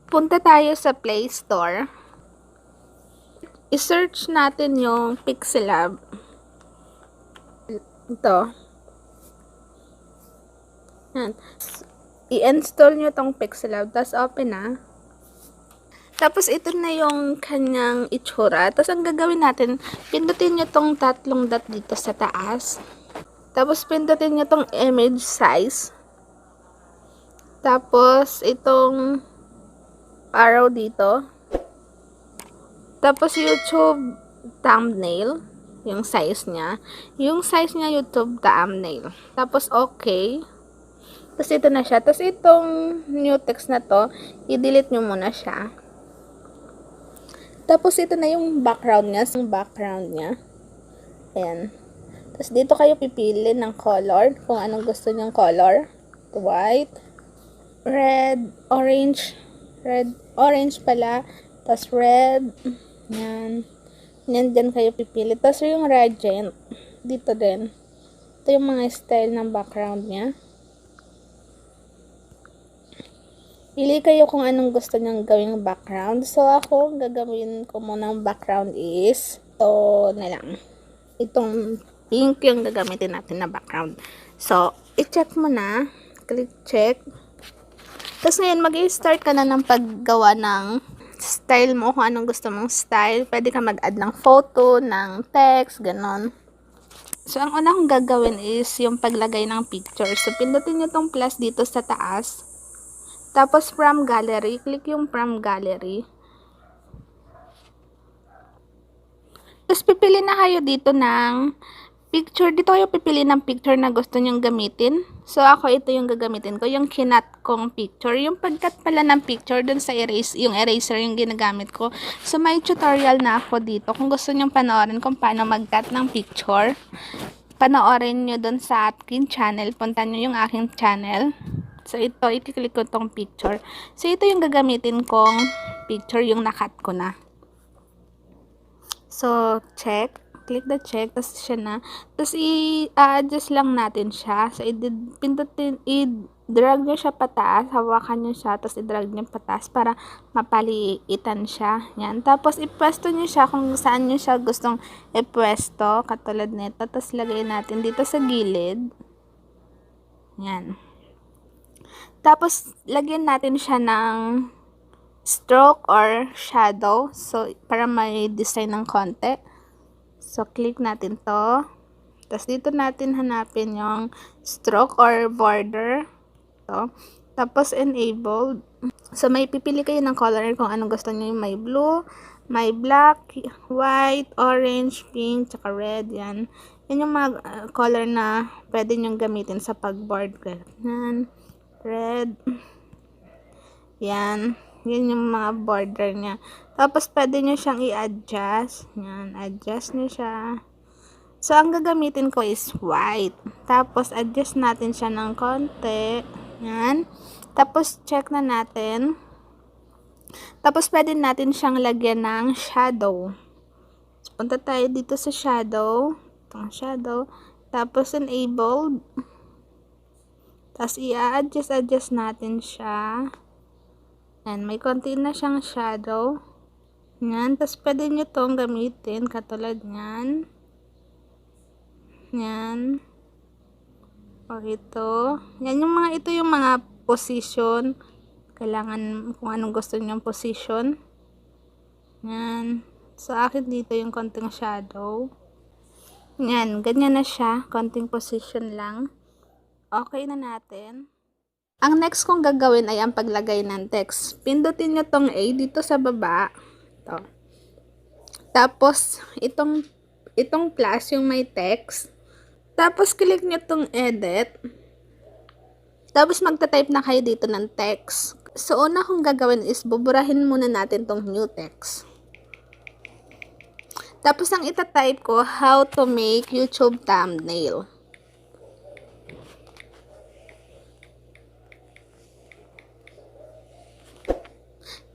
Punta tayo sa Play Store. I-search natin yung Pixelab. Ito. Yan. I-install nyo tong Pixelab. Tapos open na. Tapos ito na yung kanyang itsura. Tapos ang gagawin natin, pindutin nyo tong tatlong dot dito sa taas. Tapos pindutin nyo tong image size. Tapos itong arrow dito. Tapos YouTube thumbnail, yung size niya. Yung size niya YouTube thumbnail. Tapos okay. Tapos ito na siya. Tapos itong new text na to, i-delete nyo muna siya. Tapos ito na yung background niya. Yung background niya. Ayan. Tapos dito kayo pipili ng color. Kung anong gusto nyong color. White. Red. Orange. Red. Orange pala. Tapos red. Yan. Yan dyan kayo pipili. Tapos yung regent. Dito din. Ito yung mga style ng background niya. Pili kayo kung anong gusto nyong gawing background. So, ako, gagawin ko muna ng background is ito na lang. Itong pink yung gagamitin natin na background. So, i-check mo na. Click check. Tapos ngayon, mag-i-start ka na ng paggawa ng style mo, kung anong gusto mong style. Pwede ka mag-add ng photo, ng text, ganon. So, ang una kong gagawin is yung paglagay ng picture. So, pindutin nyo tong plus dito sa taas. Tapos, from gallery. Click yung from gallery. Tapos, pipili na kayo dito ng picture. Dito kayo pipili ng picture na gusto nyong gamitin. So, ako ito yung gagamitin ko. Yung kinat kong picture. Yung pagkat pala ng picture dun sa yung eraser yung ginagamit ko. So, may tutorial na ako dito. Kung gusto nyong panoorin kung paano mag-cut ng picture, panoorin nyo dun sa aking channel. Punta nyo yung aking channel. So, ito, i-click ko tong picture. So, ito yung gagamitin kong picture, yung nakat ko na. So, check. Click the check. Tapos, siya na. Tapos, i-adjust lang natin siya. So, i-drag nyo siya pataas. Hawakan nyo siya. Tapos, i-drag nyo pataas para mapaliitan siya. Yan. Tapos, ipwesto nyo siya kung saan nyo siya gustong ipwesto. Katulad nito. Tapos, lagay natin dito sa gilid. Yan. Tapos, lagyan natin siya ng stroke or shadow. So, para may design ng konti. So, click natin to. Tapos, dito natin hanapin yung stroke or border. To. Tapos, enabled. So, may pipili kayo ng color kung anong gusto nyo. May blue, may black, white, orange, pink, tsaka red. Yan. Yan yung mga color na pwede nyong gamitin sa pag-board. Yan. Red. Yan. Yan yung mga border niya. Tapos, pwede nyo siyang i-adjust. Yan. Adjust nyo siya. So, ang gagamitin ko is white. Tapos, adjust natin siya ng konti. Yan. Tapos, check na natin. Tapos, pwede natin siyang lagyan ng shadow. So, punta tayo dito sa shadow. Itong shadow. Tapos, enabled. Tapos, i-adjust natin siya. Yan, may konti na siyang shadow. Yan, tapos pwede nyo itong gamitin, katulad yan. Yan. O ito. Yan, ito yung mga position. Kailangan kung anong gusto nyo position. Yan. Sa akin dito yung konting shadow. Yan, ganyan na siya. Konting position lang. Okay na natin. Ang next kong gagawin ay ang paglagay ng text. Pindutin nyo tong A dito sa baba. Ito. Tapos, itong plus, yung may text. Tapos, click nyo tong edit. Tapos, magta-type na kayo dito ng text. So, una kong gagawin is buburahin muna natin tong new text. Tapos, ang ita-type ko, how to make YouTube thumbnail.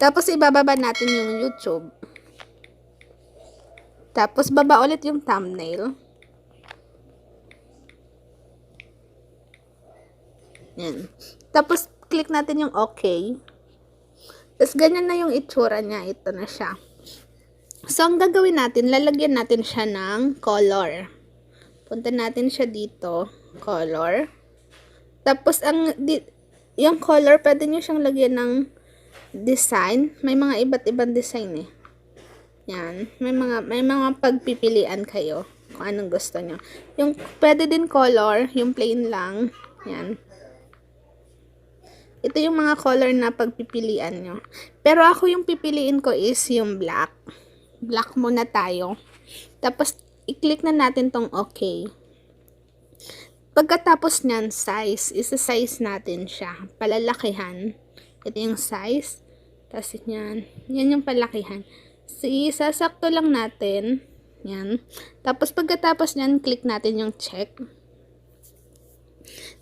Tapos, ibababa natin yung YouTube. Tapos, baba ulit yung thumbnail. Yan. Tapos, click natin yung OK. Tapos, ganyan na yung itsura niya. Ito na siya. So, ang gagawin natin, lalagyan natin siya ng color. Punta natin siya dito. Color. Tapos, yung color, pwede nyo siyang lagyan ng design. May mga iba't ibang design eh. Yan. May mga pagpipilian kayo kung anong gusto nyo. Yung, pwede din color, yung plain lang. Yan. Ito yung mga color na pagpipilian nyo. Pero ako yung pipiliin ko is yung black. Black muna tayo. Tapos, i-click na natin tong okay. Pagkatapos nyan, size. Isa-size natin siya. Palalakihan. Ito yung size. Tapos yan. Yan yung palakihan. So, isasakto lang natin. Yan. Tapos, pagkatapos nyan, click natin yung check.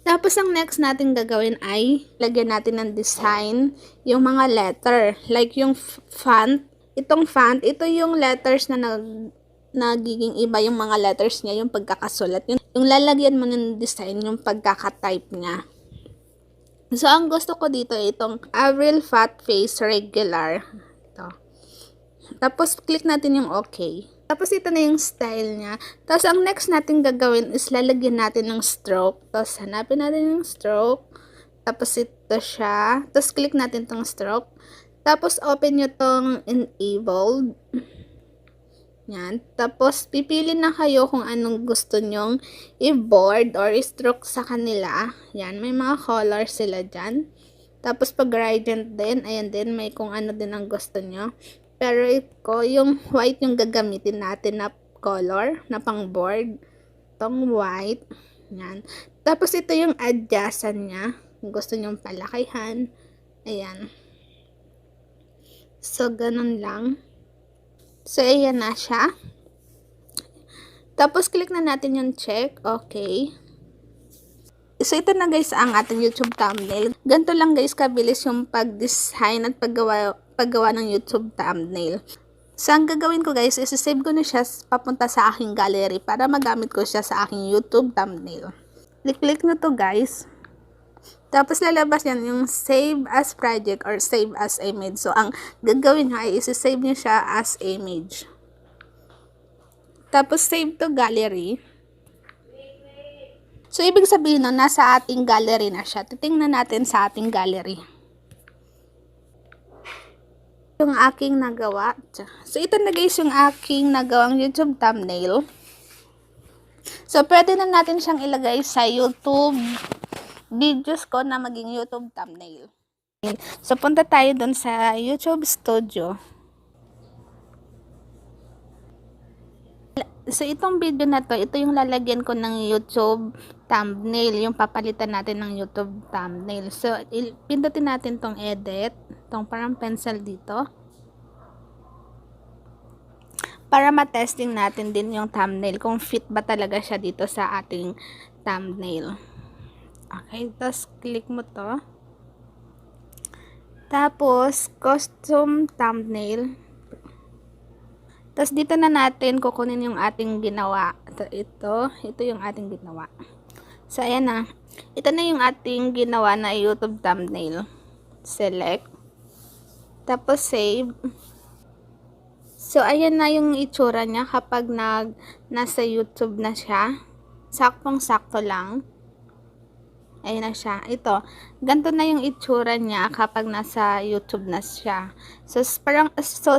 Tapos, ang next natin gagawin ay lagyan natin ng design yung mga letter. Like yung font. Itong font, ito yung letters na nagiging iba yung mga letters niya, yung pagkakasulat. Yung lalagyan mo ng design, yung pagkakatype niya. So, ang gusto ko dito itong Avril Fat Face Regular. Ito. Tapos, click natin yung okay. Tapos, ito na yung style niya. Tapos, ang next natin gagawin is lalagyan natin ng stroke. Tapos, hanapin natin yung stroke. Tapos, ito siya. Tapos, click natin tong stroke. Tapos, open nyo tong enabled. Yan. Tapos, pipili na kayo kung anong gusto nyong i-board or i-stroke sa kanila. Yan. May mga colors sila dyan. Tapos, pag gradient din, ayan din, may kung ano din ang gusto nyo. Pero, ito, yung white yung gagamitin natin na color, na pang board. Itong white. Yan. Tapos, ito yung adjacent niya. Kung gusto nyong palakihan. Ayan. So, ganun lang. So, ayan na siya. Tapos, click na natin yung check. Okay. So, ito na guys ang ating YouTube thumbnail. Ganito lang guys kabilis yung pag-design at paggawa ng YouTube thumbnail. So, ang gagawin ko guys, is-save ko na siya papunta sa aking gallery para magamit ko siya sa aking YouTube thumbnail. Click na to guys. Tapos, lalabas yan yung save as project or save as image. So, ang gagawin nyo ay isi-save nyo siya as image. Tapos, save to gallery. So, ibig sabihin nun, nasa ating gallery na siya. Titingnan natin sa ating gallery. Yung aking nagawa. So, ito na guys yung aking nagawang YouTube thumbnail. So, pwede na natin siyang ilagay sa YouTube videos ko na maging YouTube thumbnail. So, punta tayo dun sa YouTube Studio. So, itong video na to, ito yung lalagyan ko ng YouTube thumbnail. Yung papalitan natin ng YouTube thumbnail. So, pindutin natin tong edit. Tong parang pencil dito. Para matesting natin din yung thumbnail. Kung fit ba talaga siya dito sa ating thumbnail. Okay, tapos click mo to. Tapos, custom thumbnail. Tapos, dito na natin kukunin yung ating ginawa. Ito yung ating ginawa. So, ayan na. Ito na yung ating ginawa na YouTube thumbnail. Select. Tapos, save. So, ayan na yung itsura niya kapag nasa YouTube na siya. Saktong-sakto lang. Ayan na siya. Ito. Ganito na yung itsura niya kapag nasa YouTube na siya. So,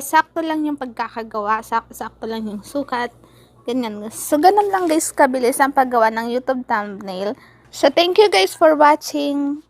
sakto lang yung pagkakagawa. Sakto lang yung sukat. Ganyan. So, ganun lang guys kabilis ang paggawa ng YouTube thumbnail. So, thank you guys for watching.